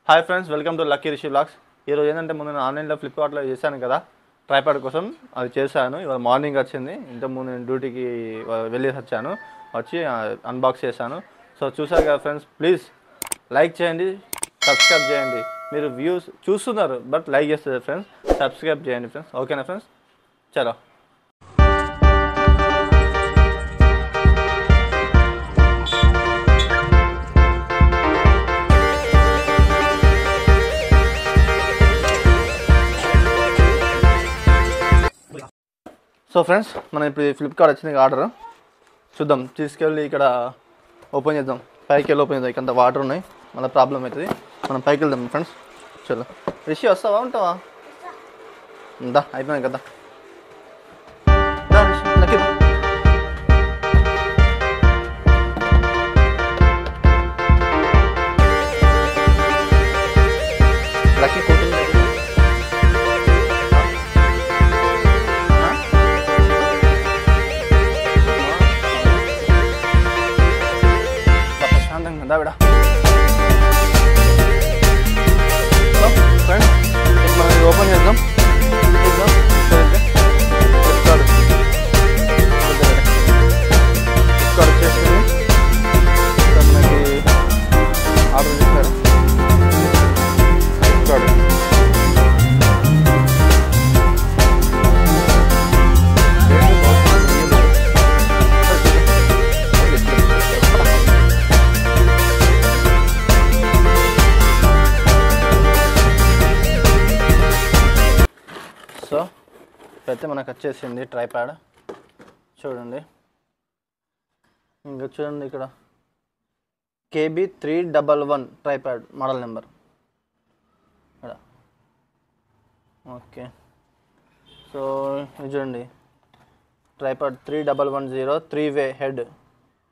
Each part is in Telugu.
Hi friends, welcome to Lucky Rishi vlogs. ఈరోజు ఏంటంటే ముందు నేను ఆన్లైన్లో ఫ్లిప్కార్ట్లో చేశాను కదా ట్రైపాడ్ కోసం, అది చేశాను. ఇవాళ మార్నింగ్ వచ్చింది. ఇంతకుముందు నేను డ్యూటీకి వెళ్ళేసి వచ్చాను, వచ్చి అన్బాక్స్ చేశాను. సో చూసారు కదా ఫ్రెండ్స్, ప్లీజ్ లైక్ చేయండి, సబ్స్క్రైబ్ చేయండి. మీరు వ్యూస్ చూస్తున్నారు బట్ లైక్ చేస్తారు ఫ్రెండ్స్, సబ్స్క్రైబ్ చేయండి ఫ్రెండ్స్. ఓకేనా ఫ్రెండ్స్, చలో. సో ఫ్రెండ్స్, మనం ఇప్పుడు ఫ్లిప్కార్ట్ వచ్చింది ఆర్డర్ చూద్దాం. తీసుకెళ్ళి ఇక్కడ ఓపెన్ చేద్దాం. పైకి వెళ్ళి ఓపెన్ చేద్దాం. ఇక్కడ వాటర్ ఉన్నాయి, మళ్ళీ ప్రాబ్లం అవుతుంది. మనం పైకి వెళ్దాం ఫ్రెండ్స్. చలో రిషి, వస్తావా ఉంటావా? దా, అయిపోయింది కదా. లక్కీ లక్కీ కూర్చుంది. దావిడ ఫ్రెండ్స్, మనం ఇది ఓపెన్ చేద్దాం. ఫ్లిప్కార్ట్ వచ్చేసింది. మనకి ఆర్డర్ చేశారు ఫ్లిప్కార్ట్. సో ఇప్పుడైతే మనకు వచ్చేసింది ట్రైపాడ్. చూడండి, ఇంకా చూడండి ఇక్కడ KB311 ట్రైపాడ్ మోడల్ నెంబర్ ఇక్కడ. ఓకే, సో ఇది చూడండి, tripod 3110 3-way head,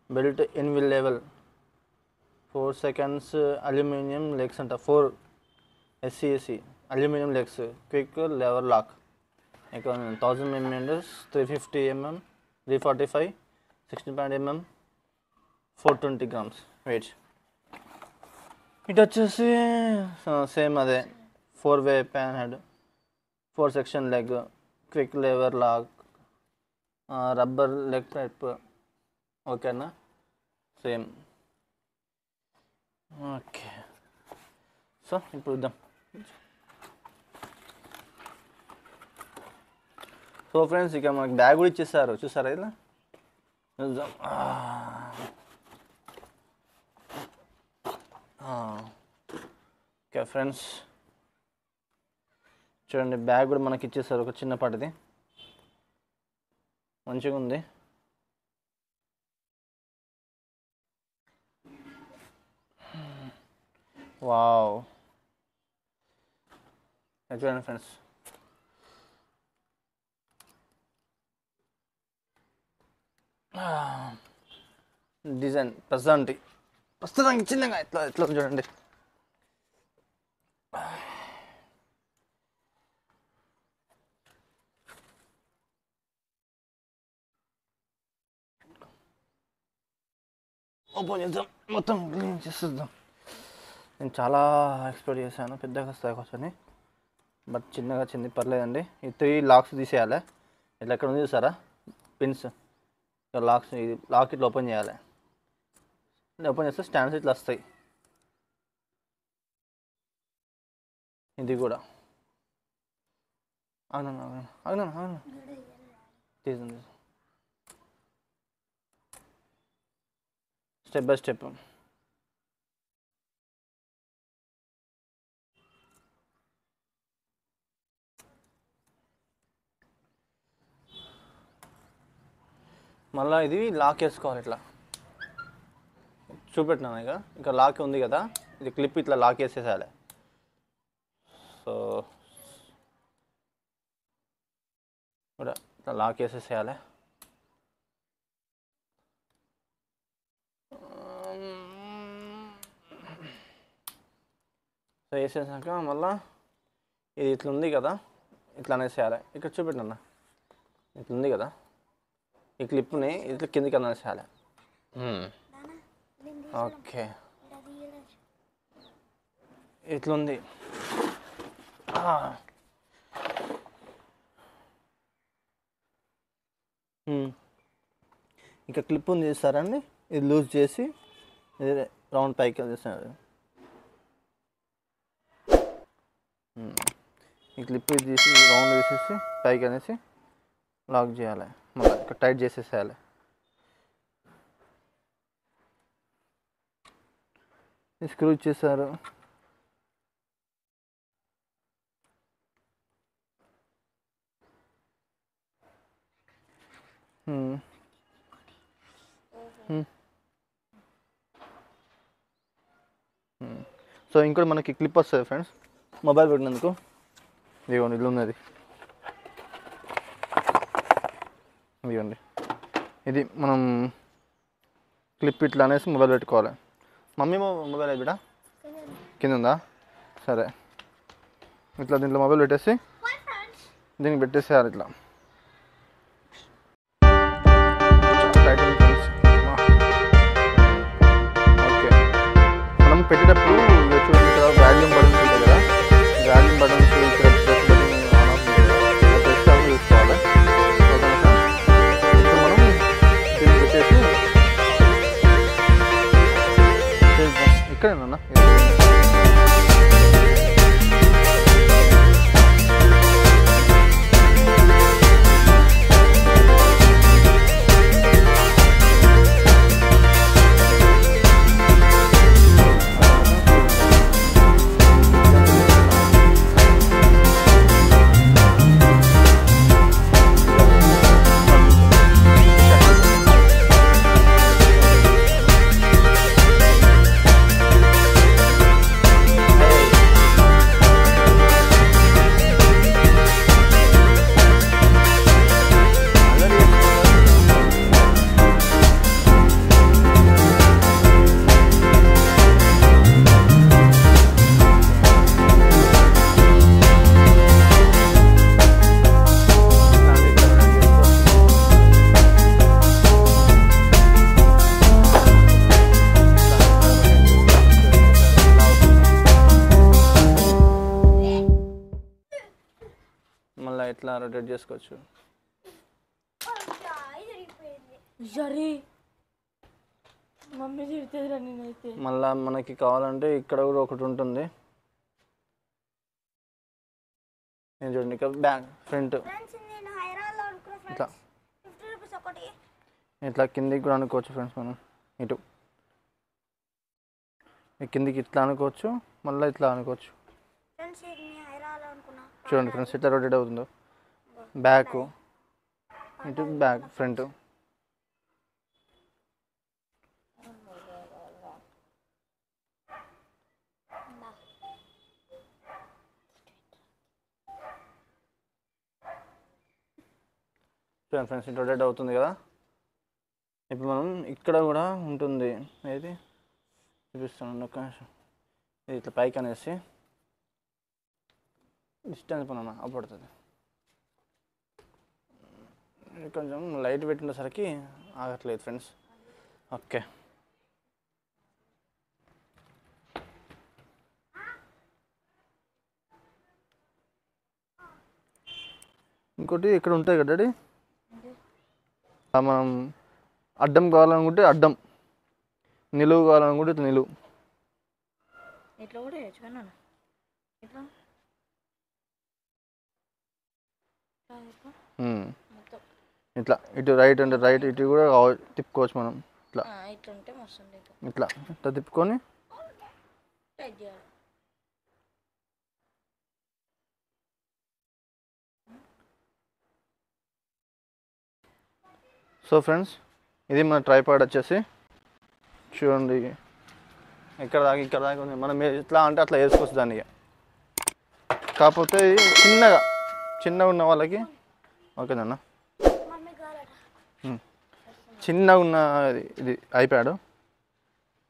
belt inbuilt level, 4 seconds aluminium legs అంట, 4 SCAC aluminium legs, quick lever lock, ఇక 1000 mm, 350 mm, 345, 16 mm, 420 grams weight. ఇటు వచ్చేసి సేమ్ అదే 4-way pan head, 4 section leg, quick lever lock, rubber leg type. ఓకేనా, సేమ్. ఓకే, సో ఇప్పుడు ఇద్దాం. సో ఫ్రెండ్స్, ఇక మనకి బ్యాగ్ కూడా ఇచ్చేసారు, చూసారా? ఇలా చూద్దాం. ఓకే ఫ్రెండ్స్, చూడండి, బ్యాగ్ కూడా మనకి ఇచ్చేసారు, ఒక చిన్నపాటిది, మంచిగా ఉంది. వావ్, చూడండి ఫ్రెండ్స్, డిజైన్ ప్రస్తుతానికి చిన్నగా ఇట్లా చూడండి. ఓపెన్ చేద్దాం, మొత్తం క్లీన్ చేసేద్దాం. నేను చాలా ఎక్స్పెక్ట్ చేశాను పెద్దగా వస్తాయి కూర్చొని, బట్ చిన్నగా వచ్చింది, పర్లేదండి. ఈ 3 లాక్స్ తీసేయాలి. ఇట్లా ఎక్కడ ఉంది చూసారా, పిన్స్ లాక్స్. ఇది లాక్ ఇట్లా ఓపెన్ చేయాలి. ఓపెన్ చేస్తే స్టాండ్స్ ఇట్లా వస్తాయి. ఇది కూడా అవునా తీసింది, స్టెప్ బై స్టెప్. మళ్ళీ ఇది లాక్ వేసుకోవాలి. ఇట్లా చూపెట్టినాను ఇక, ఇంకా లాక్ ఉంది కదా, ఇది క్లిప్ ఇట్లా లాక్ వేసేసేయాలి. సో కూడా ఇట్లా లాక్ వేసేసేయాలి. సో వేసేసాక మళ్ళీ ఇది ఇట్లా ఉంది కదా, ఇట్లా అనేసేయాలి. ఇక్కడ చూపెట్టినా, ఇట్లా ఉంది కదా, ఈ క్లిప్ని ఇట్లా కిందికి అనేసేయాలి. ఓకే, ఇట్లుంది. ఇంకా క్లిప్ ఉంది చేస్తారండి, ఇది లూజ్ చేసి ఇది రౌండ్ పైకి వేసేసారు. ఈ క్లిప్ ఇది తీసి రౌండ్ వేసేసి పైకి అనేసి లాక్ చేయాలి, మళ్ళీ ఇక్కడ టైట్ చేసేసేయాలి. స్క్రూ ఇచ్చేసారు. సో ఇంకోటి మనకి క్లిప్ వస్తుంది ఫ్రెండ్స్, మొబైల్ పెట్టినందుకు. ఇదిగోండి ఇల్లు ఉన్నది, ఇదిగోండి ఇది మనం క్లిప్ ఇట్లా అనేసి మొబైల్ పెట్టుకోవాలి. మమ్మీ మొబైల్ అది బిడ్డ కింద ఉందా? సరే, ఇట్లా దీంట్లో మొబైల్ పెట్టేసి దీనికి పెట్టేసేయాలి ఇట్లా. ఓకే, మనం పెట్టేటప్పుడు చూడండి ఇక్కడ వాల్యూమ్ బటన్స్ ఉంటాయి కదా, వాల్యూమ్ బటన్స్ ఇక్కడ ప్రెస్ బటన్ ఆన్ ఆఫ్ ఉంటుంది కదా, ప్రెస్ ఆన్ చేసుకోవాలి. ఇప్పుడు మనం దీన్ని పెట్టేసి ఇక్కడేనా మళ్ళీ ఇట్లా రొటేట్ చేసుకోవచ్చు. మళ్ళీ మనకి కావాలంటే ఇక్కడ కూడా ఒకటి ఉంటుంది, నేను చూడండి ఇక్కడ బ్యాక్ ఫ్రంట్ ఇట్లా ఇట్లా కిందికి కూడా అనుకోవచ్చు ఫ్రెండ్స్. మనం ఇటు కిందికి ఇట్లా అనుకోవచ్చు, మళ్ళీ ఇట్లా అనుకోవచ్చు. చూడండి ఫ్రెండ్స్ ఇట్లా రొటేట్ అవుతుందో, బ్యాక్ ఇటు బ్యాక్ ఫ్రంట్. చూడండి ఫ్రెండ్స్ ఇటు రొటేట్ అవుతుంది కదా. ఇప్పుడు మనం ఇక్కడ కూడా ఉంటుంది, ఏది చూపిస్తాను ఒక్క నిమిషం. ఇది ఇట్లా పైకి అనేసి డిస్టెన్స్ పని అవ్వబడుతుంది. కొంచెం లైట్ పెట్టినసరికి ఆగట్లేదు ఫ్రెండ్స్. ఓకే, ఇంకోటి ఇక్కడ ఉంటాయి కదా డాడీ, మనం అడ్డం కావాలనుకుంటే అడ్డం, నిలువు కావాలనుకుంటే ఇట్లా నిలువు. ఇట్లా ఇటు రైట్ అంటే రైట్, ఇటు కూడా తిప్పుకోవచ్చు మనం. ఇట్లా ఇట్లా ఇట్లా తిప్పుకొని సో ఫ్రెండ్స్ ఇది మన ట్రైపాడ్ వచ్చేసి చూడండి, ఇక్కడ దాకా ఉంది. మనం ఎట్లా అంటే అట్లా వేసుకోవచ్చు దాన్ని. కాకపోతే చిన్నగా ఉన్న వాళ్ళకి ఓకేనా, చిన్నగా ఉన్న ఇది ఐప్యాడ్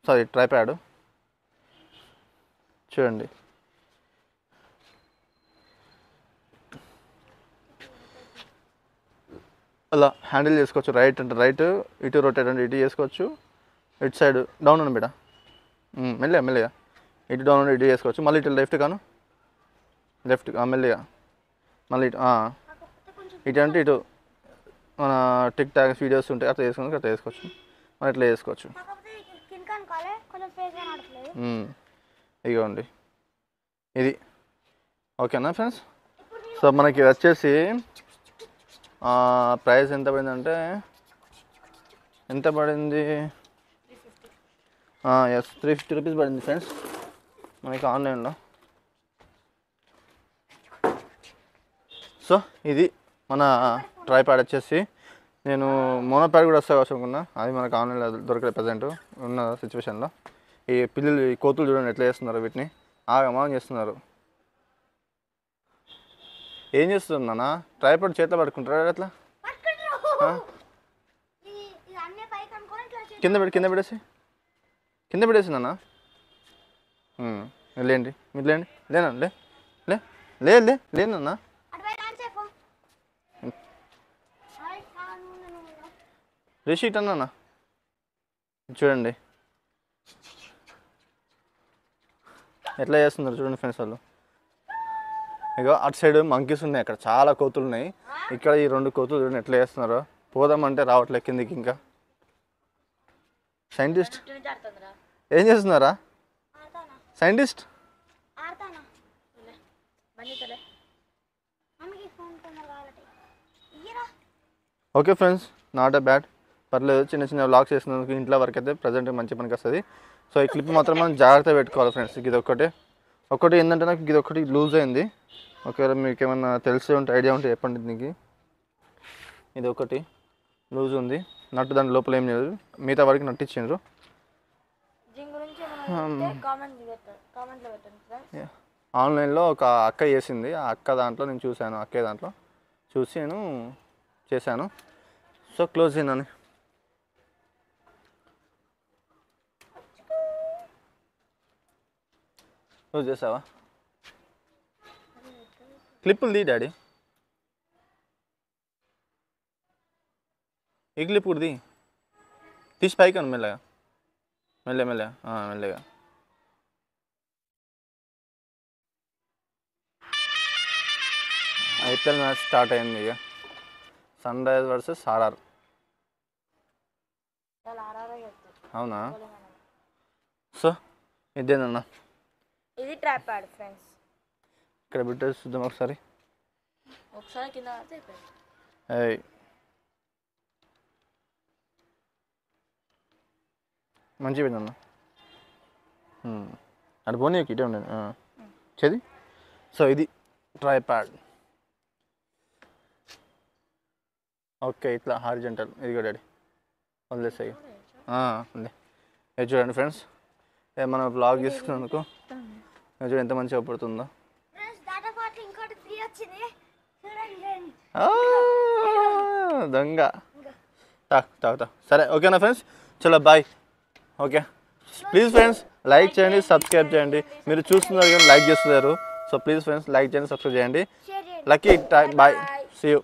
సారీ ట్రైప్యాడ్ చూడండి. అలా హ్యాండిల్ చేసుకోవచ్చు. రైట్ అంటే రైట్, ఇటు రొటేట్ అంటే ఇటు చేసుకోవచ్చు. ఇటు సైడ్ డౌన్ అని బిడ్డ, మెల్లగా ఇటు డౌన్ ఇటు చేసుకోవచ్చు. మళ్ళీ ఇటు లెఫ్ట్ కాను, లెఫ్ట్ మెల్లిగా మళ్ళీ ఇటు అంటే ఇటు మన టిక్ టాక్ వీడియోస్ ఉంటాయి అట్లా వేసుకోవచ్చు, అట్లా వేసుకోవచ్చు, మనం ఇట్లా వేసుకోవచ్చు. ఇదిగోండి ఇది ఓకేనా ఫ్రెండ్స్. సో మనకి వచ్చేసి ప్రైస్ ఎంత పడిందంటే ఎంత పడింది, ఎస్ 350 రూపీస్ పడింది ఫ్రెండ్స్ మనకి ఆన్లైన్లో. సో ఇది మన ట్రైపాడ్ వచ్చేసి, నేను మోనోప్యాడ్ కూడా వస్తా అనుకున్నా, అది మనకు ఆన్లైన్లో దొరకలేదు ప్రజెంట్ ఉన్న సిచ్యువేషన్లో. ఈ పిల్లలు ఈ కోతులు చూడండి ఎట్లా చేస్తున్నారు, వీటిని ఆగమాగం చేస్తున్నారు. ఏం చేస్తుంది నాన్న, ట్రైపాడ్ చేతిలో పట్టుకుంటారా అట్లా, కింద పెట్టేసి నాన్న. లేండి మీరు లేండి, లేనా లేనన్నా. రిషీట్ అన్నా చూడండి ఎట్లా చేస్తున్నారు చూడండి ఫ్రెండ్స్ వాళ్ళు. ఇక అటు సైడ్ మంకీస్ ఉన్నాయి, అక్కడ చాలా కోతులు ఉన్నాయి, ఇక్కడ ఈ 2 కోతులు చూడండి ఎట్లా చేస్తున్నారో. పోదామంటే రావట్లేదు కిందికి. ఇంకా సైంటిస్ట్ ఏం చేస్తున్నారా scientist? Okay friends, not a bad, పర్లేదు. చిన్న చిన్న వ్లాగ్స్ చేసినందుకు ఇంట్లో వరకు అయితే ప్రజెంట్ మంచి పనికి వస్తుంది. సో ఈ క్లిప్ మాత్రం మనం జాగ్రత్తగా పెట్టుకోవాలి ఫ్రెండ్స్. ఇది ఒకటి ఏంటంటే నాకు ఇది ఒకటి లూజ్ అయింది. ఒకవేళ మీకు ఏమన్నా తెలిసి ఉంటే ఐడియా ఉంటే చెప్పండి. దీనికి ఇది ఒకటి లూజ్ ఉంది, నట్టు దాని లోపల ఏం లేదు, మిగతా వరకు నట్టు ఇచ్చిండ్రు. ఆన్లైన్లో ఒక అక్క చేసింది, ఆ అక్క దాంట్లో నేను చూశాను, అక్కే దాంట్లో చూసి నేను చేశాను. సో క్లోజ్ అయిందని క్లోజ్ చేసావా? క్లిప్పులు తీ డాడీ, ఈ క్లిప్ కూడా తీసి పైకి మెల్లగా మెల్లగా. ఐపీఎల్ మ్యాచ్ స్టార్ట్ అయింది. ఇక సన్ రైజర్స్ వర్సెస్ ఆర్ఆర్. అవునా? సో ఇదేనన్నా, ఇది ట్రైపాడ్ ఫ్రెండ్స్. ఇక్కడ పెట్టేసి చూద్దాం ఒకసారి కింద. మంచిగా పోయిందన్న, అటు పోనీ ఇటే ఉండండి చది. సో ఇది ట్రైపాడ్. ఓకే ఇట్లా హారిజంటల్. ఇది కూడా డాడీ వదిలేసాయి. ఇది చూడండి ఫ్రెండ్స్, మనం బ్లాగ్ తీసుకున్నందుకు చూడండి ఎంత మంచిగా పడుతుందో. దొంగ తా సరే ఓకేనా ఫ్రెండ్స్, చలో bye. Okay please friends like చేయండి, సబ్స్క్రైబ్ చేయండి. మీరు చూస్తున్నారు కానీ లైక్ చేస్తున్నారు. సో ప్లీజ్ ఫ్రెండ్స్ లైక్ చేయండి, సబ్స్క్రైబ్ చేయండి. Lucky bye, see you.